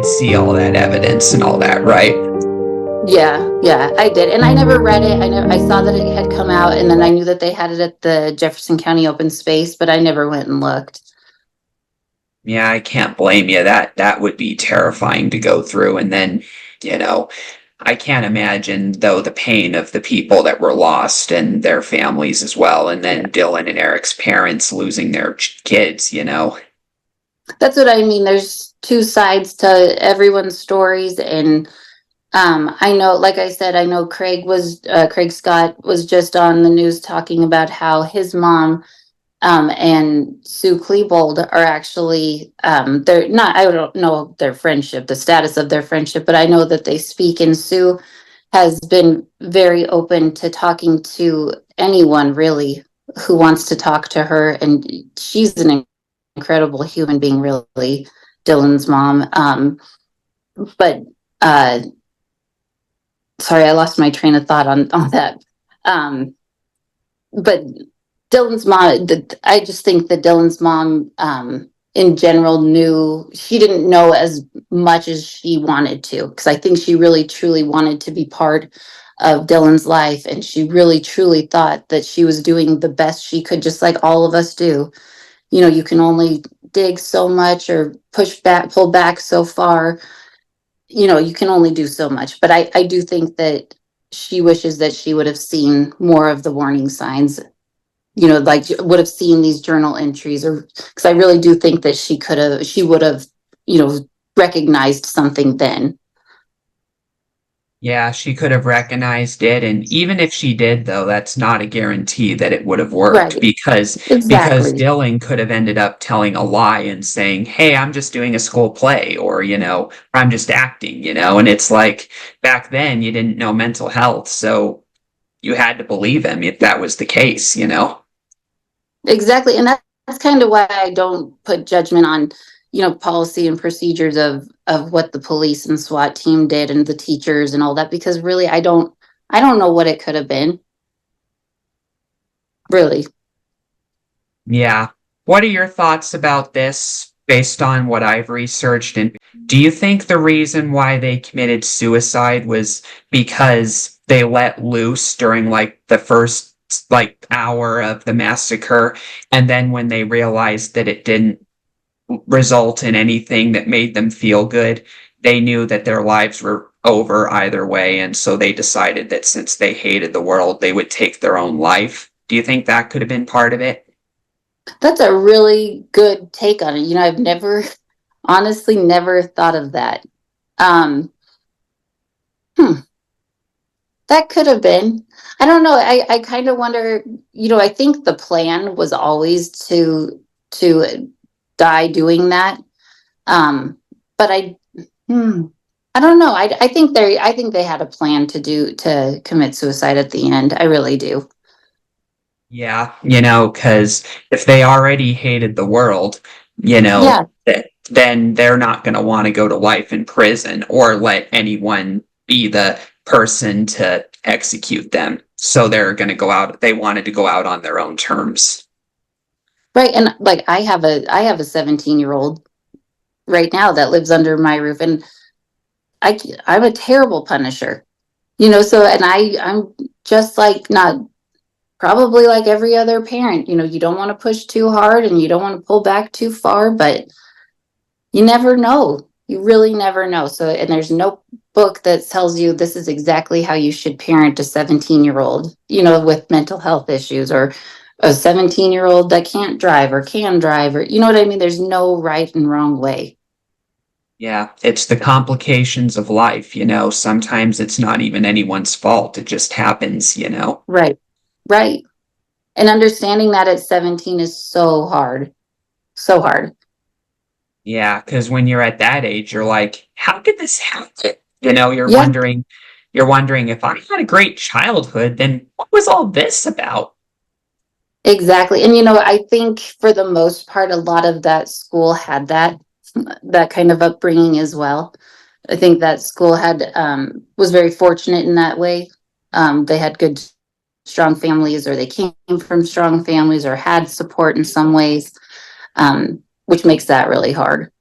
did see all that evidence and all that, right? Yeah, I did. And I never read it. I saw that it had come out, and then I knew that they had it at the Jefferson County Open Space, but I never went and looked. Yeah, I can't blame you. That would be terrifying to go through. And then, you know, I can't imagine though the pain of the people that were lost and their families as well. And then Dylan and Eric's parents losing their kids. That's what I mean. There's two sides to everyone's stories, and I know, like I said, I know Craig Scott was just on the news talking about how his mom and Sue Klebold are actually they're not. I don't know their friendship, the status of their friendship, but I know that they speak, and Sue has been very open to talking to anyone really who wants to talk to her, and she's an incredible human being, really, Dylan's mom. But sorry, I lost my train of thought on that. But Dylan's mom, I just think that Dylan's mom, in general, she didn't know as much as she wanted to, because I think she really truly wanted to be part of Dylan's life, and she really truly thought that she was doing the best she could, just like all of us do. You can only dig so much or pull back so far. You can only do so much. But I do think that she wishes that she would have seen more of the warning signs, like would have seen these journal entries, or because I really do think that she would have, recognized something then. Yeah, she could have recognized it, and even if she did, though, that's not a guarantee that it would have worked Right. because Exactly. Dylan could have ended up telling a lie and saying, "Hey, I'm just doing a school play," or I'm just acting. And it's like back then you didn't know mental health, so you had to believe him if that was the case. Exactly. And that's kind of why I don't put judgment on, policy and procedures of what the police and SWAT team did and the teachers and all that, because really I don't know what it could have been. Really. Yeah. What are your thoughts about this based on what I've researched? And do you think the reason why they committed suicide was because they let loose during like the first like hour of the massacre, and then when they realized that it didn't result in anything that made them feel good, they knew that their lives were over either way, and so they decided that since they hated the world, they would take their own life? Do you think that could have been part of it? That's a really good take on it. I've never honestly never thought of that. Um, hmm, that could have been. I don't know. I kind of wonder, I think the plan was always to die doing that. But hmm, I don't know. I think they had a plan to commit suicide at the end. I really do. Yeah, because if they already hated the world, Yeah, then they're not going to want to go to life in prison or let anyone be the person to execute them. So they're going to go out, they wanted to go out on their own terms. right. And like I have a 17-year-old right now that lives under my roof, and I'm a terrible punisher. So, and I'm just like, not probably like every other parent. You don't want to push too hard and you don't want to pull back too far, but you never know. You really never know. So, and there's no book that tells you this is exactly how you should parent a 17-year-old, with mental health issues, or a 17-year-old that can't drive or can drive, or, what I mean? There's no right and wrong way. Yeah, it's the complications of life. Sometimes it's not even anyone's fault. It just happens. Right. Right. And understanding that at 17 is so hard. So hard. Yeah, because when you're at that age, you're like, how did this happen? Yeah, You're wondering if I had a great childhood, then what was all this about? exactly. And I think for the most part, a lot of that school had that kind of upbringing as well. I think that school had was very fortunate in that way. They had good, strong families, or they came from strong families, or had support in some ways, which makes that really hard.